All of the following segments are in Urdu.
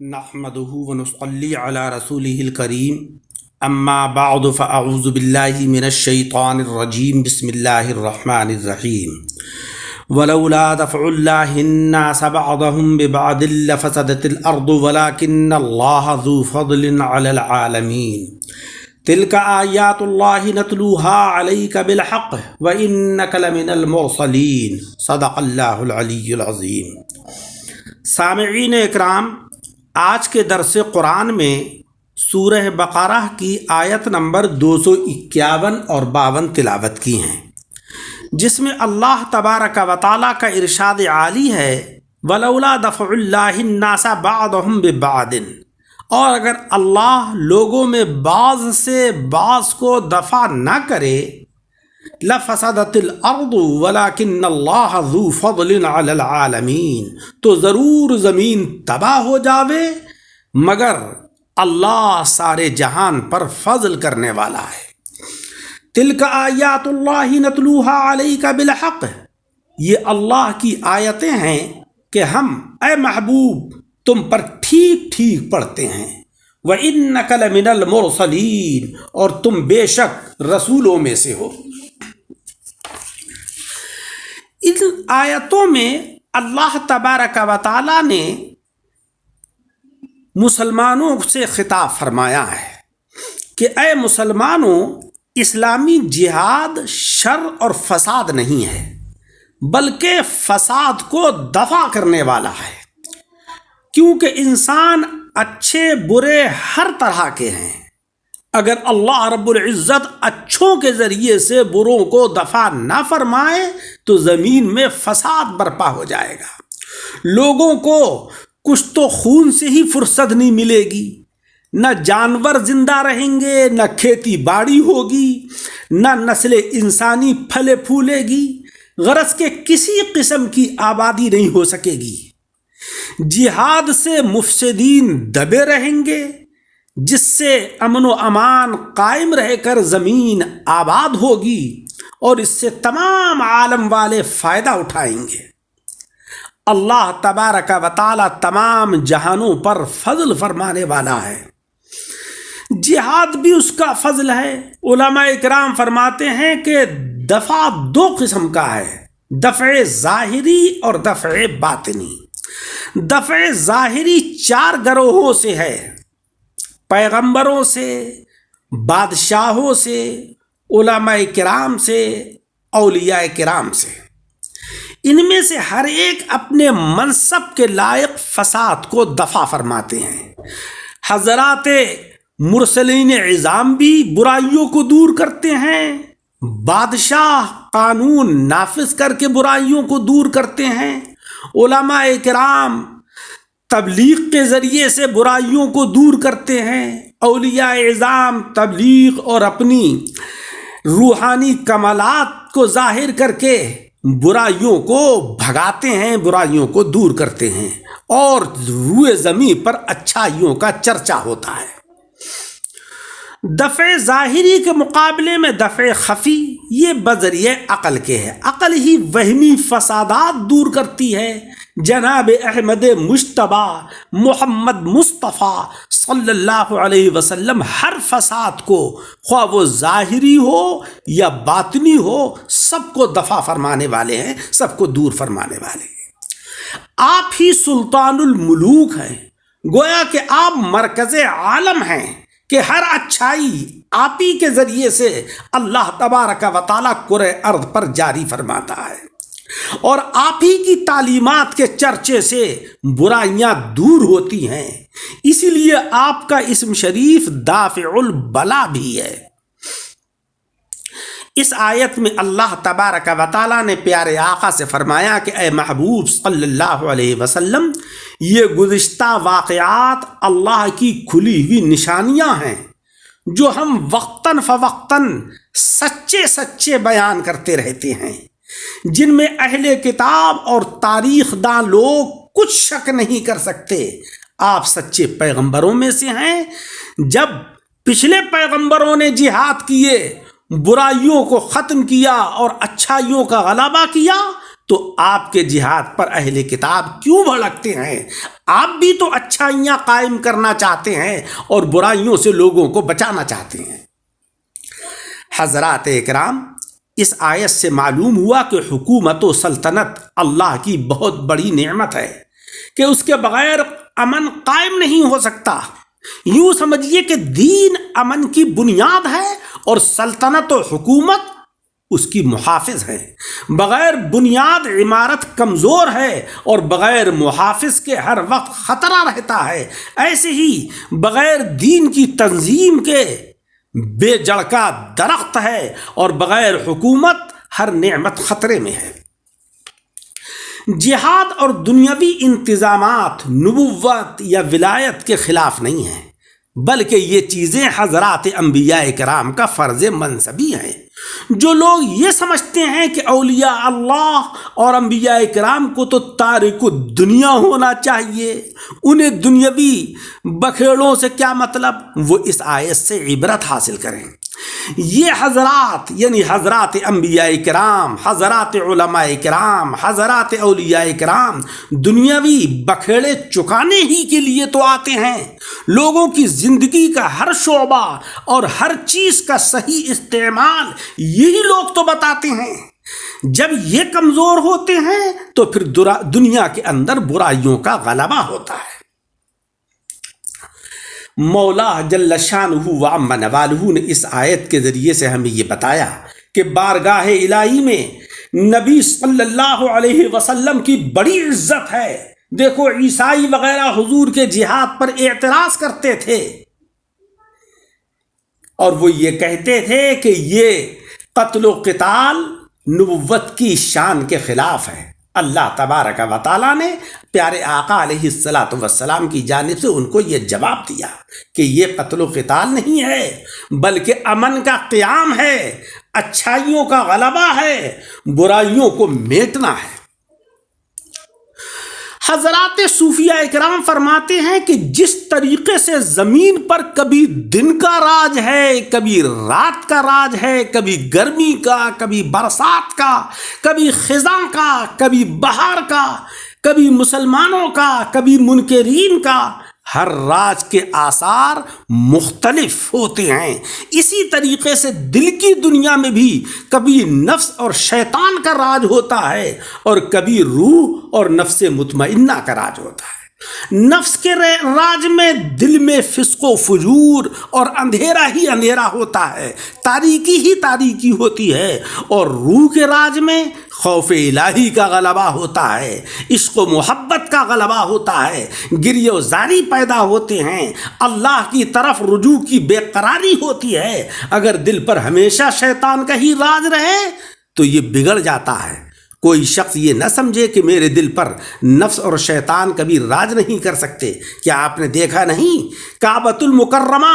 نحمده ونصلي على رسوله الكريم اما بعد فاعوذ بالله من الشيطان الرجيم بسم الله الرحمن الرحيم ولولا دفع الله الناس بعضهم ببعض لفسدت الارض ولكن الله ذو فضل على العالمين تلك آيات الله نتلوها عليك بالحق وإنك لمن المرسلين صدق الله العلي العظيم۔ سامعین اکرام، آج کے درس قرآن میں سورہ بقرہ کی آیت نمبر 251 اور 52 تلاوت کی ہیں، جس میں اللہ تبارک و تعالیٰ کا ارشاد عالی ہے وَلَوْلَا دَفْعُ اللَّهِ النَّاسَ بَعْضَهُمْ بِبَعْضٍ، اور اگر اللہ لوگوں میں بعض سے بعض کو دفع نہ کرے لَفَسَدَتِ الْأَرْضُ وَلَكِنَّ اللَّهَ ذُو فَضْلٍ عَلَى الْعَالَمِينَ، تو ضرور زمین تباہ ہو جاوے مگر اللہ سارے جہان پر فضل کرنے والا ہے۔ تِلْكَ آیات اللہ نتلوہا علیک بالحق، یہ اللہ کی آیتیں ہیں کہ ہم اے محبوب تم پر ٹھیک ٹھیک پڑھتے ہیں۔ وَإِنَّكَ لَمِنَ الْمُرْسَلِينَ، اور تم بے شک رسولوں میں سے ہو۔ ان آیتوں میں اللہ تبارک و تعالیٰ نے مسلمانوں سے خطاب فرمایا ہے کہ اے مسلمانوں، اسلامی جہاد شر اور فساد نہیں ہے بلکہ فساد کو دفع کرنے والا ہے، کیونکہ انسان اچھے برے ہر طرح کے ہیں۔ اگر اللہ رب العزت اچھوں کے ذریعے سے بروں کو دفع نہ فرمائے تو زمین میں فساد برپا ہو جائے گا، لوگوں کو کچھ تو خون سے ہی فرصت نہیں ملے گی، نہ جانور زندہ رہیں گے، نہ کھیتی باڑی ہوگی، نہ نسل انسانی پھلے پھولے گی، غرض کے کسی قسم کی آبادی نہیں ہو سکے گی۔ جہاد سے مفسدین دبے رہیں گے، جس سے امن و امان قائم رہ کر زمین آباد ہوگی اور اس سے تمام عالم والے فائدہ اٹھائیں گے۔ اللہ تبارک و تعالی تمام جہانوں پر فضل فرمانے والا ہے، جہاد بھی اس کا فضل ہے۔ علماء اکرام فرماتے ہیں کہ دفع دو قسم کا ہے، دفع ظاہری اور دفع باطنی۔ دفع ظاہری 4 گروہوں سے ہے، پیغمبروں سے، بادشاہوں سے، علماء کرام سے، اولیاء کرام سے۔ ان میں سے ہر ایک اپنے منصب کے لائق فساد کو دفع فرماتے ہیں۔ حضرات مرسلین عظام بھی برائیوں کو دور کرتے ہیں، بادشاہ قانون نافذ کر کے برائیوں کو دور کرتے ہیں، علماء کرام تبلیغ کے ذریعے سے برائیوں کو دور کرتے ہیں، اولیاء اعظام تبلیغ اور اپنی روحانی کمالات کو ظاہر کر کے برائیوں کو بھگاتے ہیں، برائیوں کو دور کرتے ہیں، اور روئے زمین پر اچھائیوں کا چرچا ہوتا ہے۔ دفع ظاہری کے مقابلے میں دفع خفی یہ بذریعہ عقل کے ہے، عقل ہی وہمی فسادات دور کرتی ہے۔ جناب احمد مجتبیٰ محمد مصطفیٰ صلی اللہ علیہ وسلم ہر فساد کو، خواہ وہ ظاہری ہو یا باطنی ہو، سب کو دفع فرمانے والے ہیں، سب کو دور فرمانے والے ہیں۔ آپ ہی سلطان الملوک ہیں، گویا کہ آپ مرکز عالم ہیں کہ ہر اچھائی آپ ہی کے ذریعے سے اللہ تبارک و تعالیٰ کرۂ ارض پر جاری فرماتا ہے، اور آپ ہی کی تعلیمات کے چرچے سے برائیاں دور ہوتی ہیں، اسی لیے آپ کا اسم شریف دافع البلا بھی ہے۔ اس آیت میں اللہ تبارک و تعالیٰ نے پیارے آقا سے فرمایا کہ اے محبوب صلی اللہ علیہ وسلم، یہ گزشتہ واقعات اللہ کی کھلی ہوئی نشانیاں ہیں جو ہم وقتاً فوقتاً سچے سچے بیان کرتے رہتے ہیں، جن میں اہل کتاب اور تاریخ داں لوگ کچھ شک نہیں کر سکتے آپ سچے پیغمبروں میں سے ہیں۔ جب پچھلے پیغمبروں نے جہاد کیے، برائیوں کو ختم کیا اور اچھائیوں کا غلبہ کیا، تو آپ کے جہاد پر اہل کتاب کیوں بھڑکتے ہیں؟ آپ بھی تو اچھائیاں قائم کرنا چاہتے ہیں اور برائیوں سے لوگوں کو بچانا چاہتے ہیں۔ حضرات اکرام، اس آیت سے معلوم ہوا کہ حکومت و سلطنت اللہ کی بہت بڑی نعمت ہے کہ اس کے بغیر امن قائم نہیں ہو سکتا۔ یوں سمجھیے کہ دین امن کی بنیاد ہے اور سلطنت و حکومت اس کی محافظ ہے۔ بغیر بنیاد عمارت کمزور ہے اور بغیر محافظ کے ہر وقت خطرہ رہتا ہے۔ ایسے ہی بغیر دین کی تنظیم کے بے جڑ کا درخت ہے اور بغیر حکومت ہر نعمت خطرے میں ہے۔ جہاد اور دنیاوی انتظامات نبوت یا ولایت کے خلاف نہیں ہیں، بلکہ یہ چیزیں حضرات انبیاء کرام کا فرض منصبی ہیں۔ جو لوگ یہ سمجھتے ہیں کہ اولیاء اللہ اور انبیاء کرام کو تو تارک دنیا ہونا چاہیے، انہیں دنیاوی بکھیڑوں سے کیا مطلب، وہ اس آیت سے عبرت حاصل کریں۔ یہ حضرات یعنی حضرات انبیاء کرام، حضرات علماء کرام، حضرات اولیاء کرام دنیاوی بکھیڑے چکانے ہی کے لیے تو آتے ہیں۔ لوگوں کی زندگی کا ہر شعبہ اور ہر چیز کا صحیح استعمال یہی لوگ تو بتاتے ہیں۔ جب یہ کمزور ہوتے ہیں تو پھر دنیا کے اندر برائیوں کا غلبہ ہوتا ہے۔ مولا جل شانہ و عم نوالہ نے اس آیت کے ذریعے سے ہمیں یہ بتایا کہ بارگاہ الہی میں نبی صلی اللہ علیہ وسلم کی بڑی عزت ہے۔ دیکھو عیسائی وغیرہ حضور کے جہاد پر اعتراض کرتے تھے اور وہ یہ کہتے تھے کہ یہ قتل و قتال نبوت کی شان کے خلاف ہے۔ اللہ تبارک و تعالیٰ نے پیارے آقا علیہ السلام کی جانب سے ان کو یہ جواب دیا کہ یہ قتل و قتال نہیں ہے، بلکہ امن کا قیام ہے، اچھائیوں کا غلبہ ہے، برائیوں کو میٹنا ہے۔ حضرات صوفیہ اکرام فرماتے ہیں کہ جس طریقے سے زمین پر کبھی دن کا راج ہے، کبھی رات کا راج ہے، کبھی گرمی کا، کبھی برسات کا، کبھی خزاں کا، کبھی بہار کا، کبھی مسلمانوں کا، کبھی منکرین کا، ہر راج کے آثار مختلف ہوتے ہیں، اسی طریقے سے دل کی دنیا میں بھی کبھی نفس اور شیطان کا راج ہوتا ہے اور کبھی روح اور نفس مطمئنہ کا راج ہوتا ہے۔ نفس کے راج میں دل میں فسق و فجور اور اندھیرا ہی اندھیرا ہوتا ہے، تاریکی ہی تاریکی ہوتی ہے، اور روح کے راج میں خوف الہی کا غلبہ ہوتا ہے، عشق و محبت کا غلبہ ہوتا ہے، گریہ و زاری پیدا ہوتے ہیں، اللہ کی طرف رجوع کی بے قراری ہوتی ہے۔ اگر دل پر ہمیشہ شیطان کا ہی راج رہے تو یہ بگڑ جاتا ہے۔ کوئی شخص یہ نہ سمجھے کہ میرے دل پر نفس اور شیطان کبھی راج نہیں کر سکتے۔ کیا آپ نے دیکھا نہیں کعبۃ المکرمہ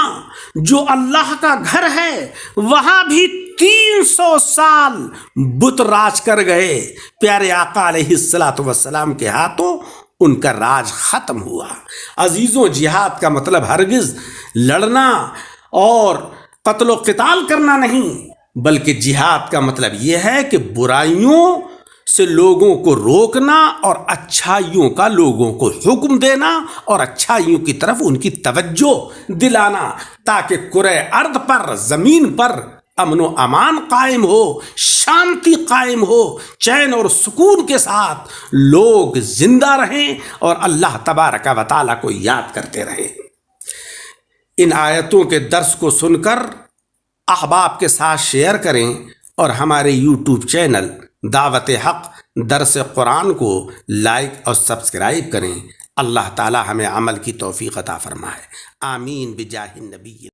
جو اللہ کا گھر ہے، وہاں بھی 300 سال بت راج کر گئے، پیارے آقا علیہ السلام کے ہاتھوں ان کا راج ختم ہوا۔ عزیزوں، جہاد کا مطلب ہرگز لڑنا اور قتل و قتال کرنا نہیں، بلکہ جہاد کا مطلب یہ ہے کہ برائیوں سے لوگوں کو روکنا اور اچھائیوں کا لوگوں کو حکم دینا اور اچھائیوں کی طرف ان کی توجہ دلانا، تاکہ کرۂ ارض پر، زمین پر امن و امان قائم ہو، شانتی قائم ہو، چین اور سکون کے ساتھ لوگ زندہ رہیں اور اللہ تبارک و تعالیٰ کو یاد کرتے رہیں۔ ان آیتوں کے درس کو سن کر احباب کے ساتھ شیئر کریں اور ہمارے یوٹیوب چینل دعوت حق درس قرآن کو لائک اور سبسکرائب کریں۔ اللہ تعالی ہمیں عمل کی توفیق عطا فرمائے، آمین بجاہ النبی۔